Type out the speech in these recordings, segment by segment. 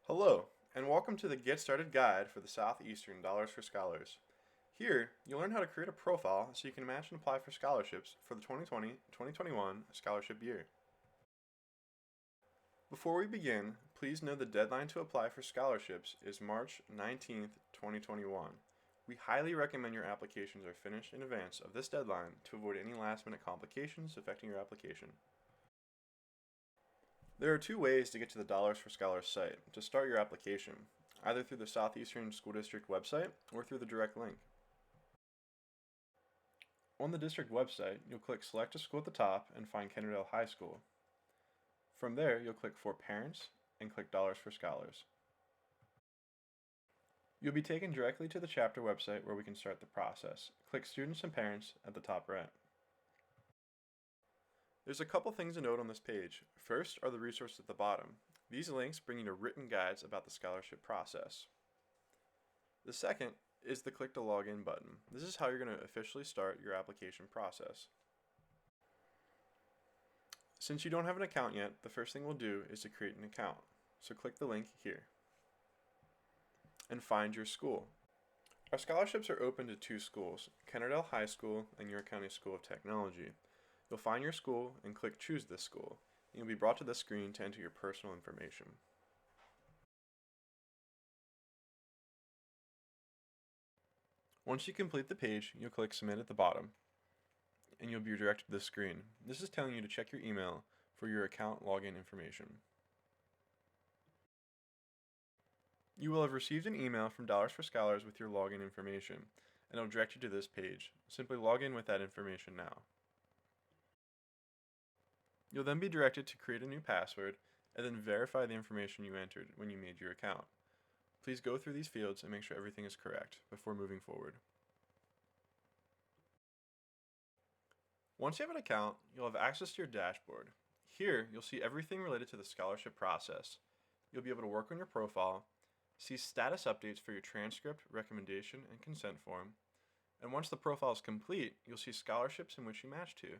Hello, and welcome to the Get Started Guide for the Southeastern Dollars for Scholars. Here, you'll learn how to create a profile so you can match and apply for scholarships for the 2020-2021 scholarship year. Before we begin, please know the deadline to apply for scholarships is March 19th, 2021. We highly recommend your applications are finished in advance of this deadline to avoid any last-minute complications affecting your application. There are two ways to get to the Dollars for Scholars site to start your application, either through the Southeastern School District website or through the direct link. On the district website, you'll click Select a School at the top and find Kennerdale High School. From there, you'll click For Parents and click Dollars for Scholars. You'll be taken directly to the chapter website where we can start the process. Click Students and Parents at the top right. There's a couple things to note on this page. First are the resources at the bottom. These links bring you to written guides about the scholarship process. The second is the Click to Login button. This is how you're going to officially start your application process. Since you don't have an account yet, the first thing we'll do is to create an account. So click the link here and find your school. Our scholarships are open to two schools, Kennerdale High School and York County School of Technology. You'll find your school and click Choose this school. You'll be brought to this screen to enter your personal information. Once you complete the page, you'll click Submit at the bottom, and you'll be redirected to this screen. This is telling you to check your email for your account login information. You will have received an email from Dollars for Scholars with your login information, and it'll direct you to this page. Simply log in with that information now. You'll then be directed to create a new password and then verify the information you entered when you made your account. Please go through these fields and make sure everything is correct before moving forward. Once you have an account, you'll have access to your dashboard. Here, you'll see everything related to the scholarship process. You'll be able to work on your profile, see status updates for your transcript, recommendation, and consent form, and once the profile is complete, you'll see scholarships in which you match to.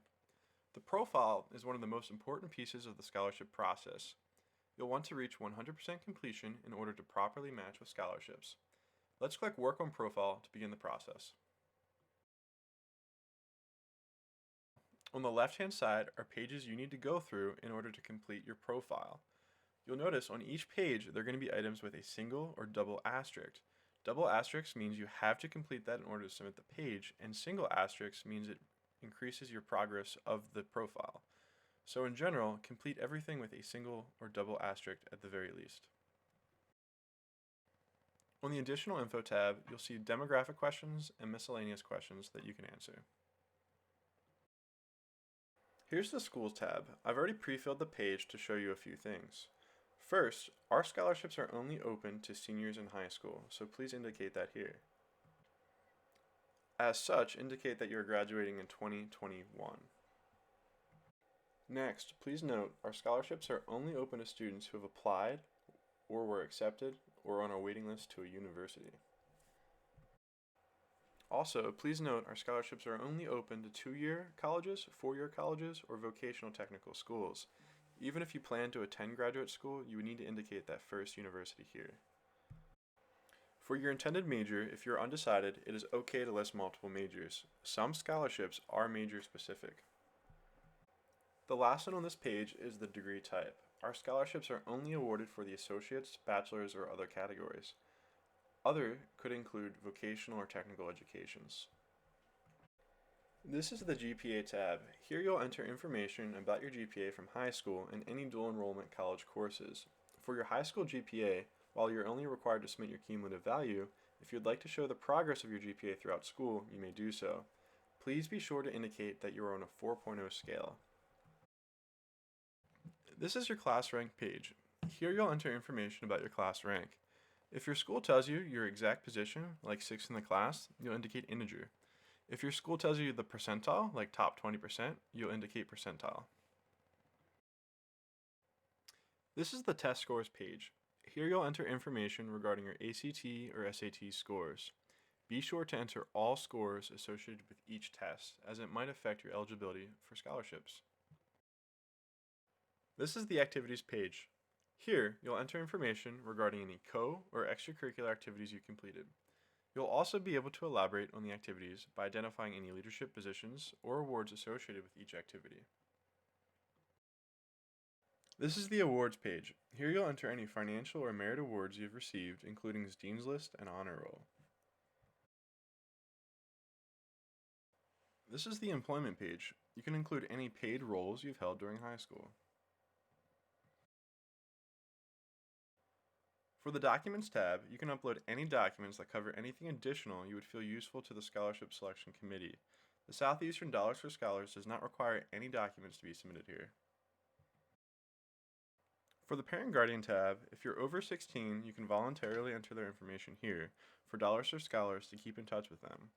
The profile is one of the most important pieces of the scholarship process. You'll want to reach 100% completion in order to properly match with scholarships. Let's click Work on Profile to begin the process. On the left-hand side are pages you need to go through in order to complete your profile. You'll notice on each page there are going to be items with a single or double asterisk. Double asterisk means you have to complete that in order to submit the page, and single asterisk means it increases your progress of the profile. So in general, complete everything with a single or double asterisk at the very least. On the Additional Info tab, you'll see demographic questions and miscellaneous questions that you can answer. Here's the Schools tab. I've already pre-filled the page to show you a few things. First, our scholarships are only open to seniors in high school, so please indicate that here. As such, indicate that you are graduating in 2021. Next, please note our scholarships are only open to students who have applied or were accepted or on a waiting list to a university. Also, please note our scholarships are only open to 2-year colleges, 4-year colleges, or vocational technical schools. Even if you plan to attend graduate school, you would need to indicate that first university here. For your intended major, if you're undecided, it is okay to list multiple majors. Some scholarships are major specific. The last one on this page is the degree type. Our scholarships are only awarded for the associates, bachelor's, or other categories. Other could include vocational or technical educations. This is the GPA tab. Here you'll enter information about your GPA from high school and any dual enrollment college courses. For your high school GPA, while you're only required to submit your cumulative value, if you'd like to show the progress of your GPA throughout school, you may do so. Please be sure to indicate that you are on a 4.0 scale. This is your class rank page. Here you'll enter information about your class rank. If your school tells you your exact position, like 6th in the class, you'll indicate integer. If your school tells you the percentile, like top 20%, you'll indicate percentile. This is the test scores page. Here you'll enter information regarding your ACT or SAT scores. Be sure to enter all scores associated with each test, as it might affect your eligibility for scholarships. This is the activities page. Here, you'll enter information regarding any or extracurricular activities you completed. You'll also be able to elaborate on the activities by identifying any leadership positions or awards associated with each activity. This is the awards page. Here you'll enter any financial or merit awards you've received, including Dean's List and Honor Roll. This is the employment page. You can include any paid roles you've held during high school. For the Documents tab, you can upload any documents that cover anything additional you would feel useful to the Scholarship Selection Committee. The Southeastern Dollars for Scholars does not require any documents to be submitted here. For the Parent Guardian tab, if you're over 16, you can voluntarily enter their information here for Dollars for Scholars to keep in touch with them.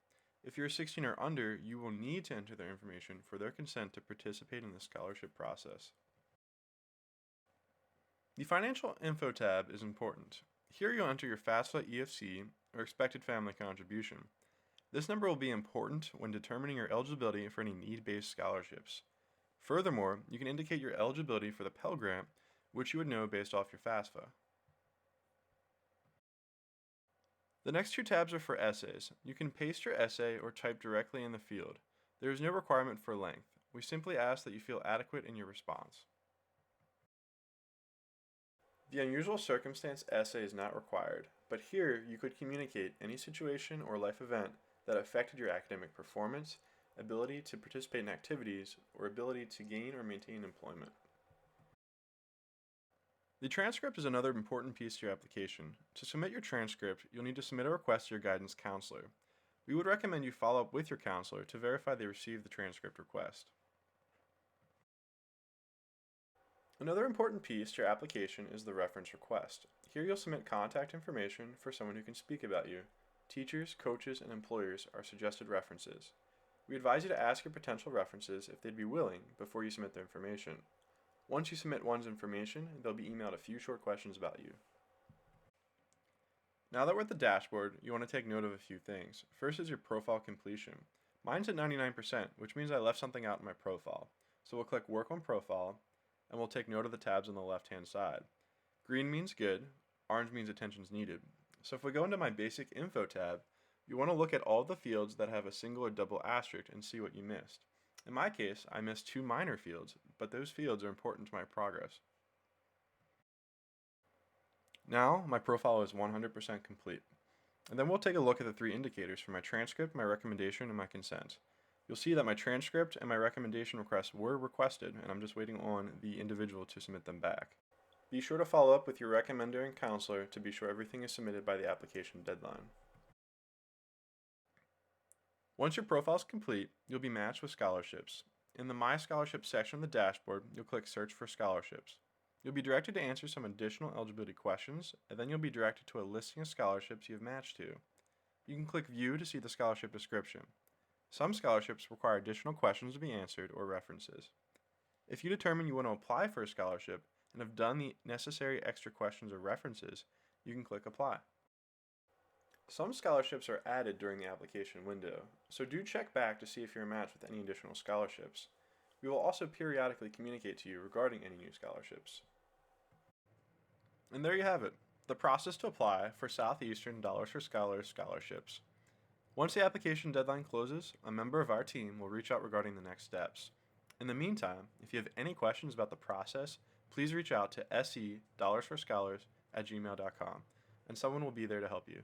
If you're 16 or under, you will need to enter their information for their consent to participate in the scholarship process. The Financial Info tab is important. Here you'll enter your FAFSA EFC or expected family contribution. This number will be important when determining your eligibility for any need-based scholarships. Furthermore, you can indicate your eligibility for the Pell Grant, which you would know based off your FAFSA. The next two tabs are for essays. You can paste your essay or type directly in the field. There is no requirement for length. We simply ask that you feel adequate in your response. The unusual circumstance essay is not required, but here you could communicate any situation or life event that affected your academic performance, ability to participate in activities, or ability to gain or maintain employment. The transcript is another important piece to your application. To submit your transcript, you'll need to submit a request to your guidance counselor. We would recommend you follow up with your counselor to verify they received the transcript request. Another important piece to your application is the reference request. Here you'll submit contact information for someone who can speak about you. Teachers, coaches, and employers are suggested references. We advise you to ask your potential references if they'd be willing before you submit their information. Once you submit one's information, they'll be emailed a few short questions about you. Now that we're at the dashboard, you want to take note of a few things. First is your profile completion. Mine's at 99%, which means I left something out in my profile. So we'll click Work on Profile, and we'll take note of the tabs on the left-hand side. Green means good, orange means attention's needed. So if we go into my Basic Info tab, you want to look at all the fields that have a single or double asterisk and see what you missed. In my case, I missed two minor fields, but those fields are important to my progress. Now, my profile is 100% complete. And then we'll take a look at the three indicators for my transcript, my recommendation, and my consent. You'll see that my transcript and my recommendation requests were requested, and I'm just waiting on the individual to submit them back. Be sure to follow up with your recommender and counselor to be sure everything is submitted by the application deadline. Once your profile is complete, you'll be matched with scholarships. In the My Scholarships section of the dashboard, you'll click Search for Scholarships. You'll be directed to answer some additional eligibility questions, and then you'll be directed to a listing of scholarships you've matched to. You can click View to see the scholarship description. Some scholarships require additional questions to be answered or references. If you determine you want to apply for a scholarship and have done the necessary extra questions or references, you can click Apply. Some scholarships are added during the application window, so do check back to see if you're matched with any additional scholarships. We will also periodically communicate to you regarding any new scholarships. And there you have it, the process to apply for Southeastern Dollars for Scholars scholarships. Once the application deadline closes, a member of our team will reach out regarding the next steps. In the meantime, if you have any questions about the process, please reach out to sedollarsforscholars@gmail.com, and someone will be there to help you.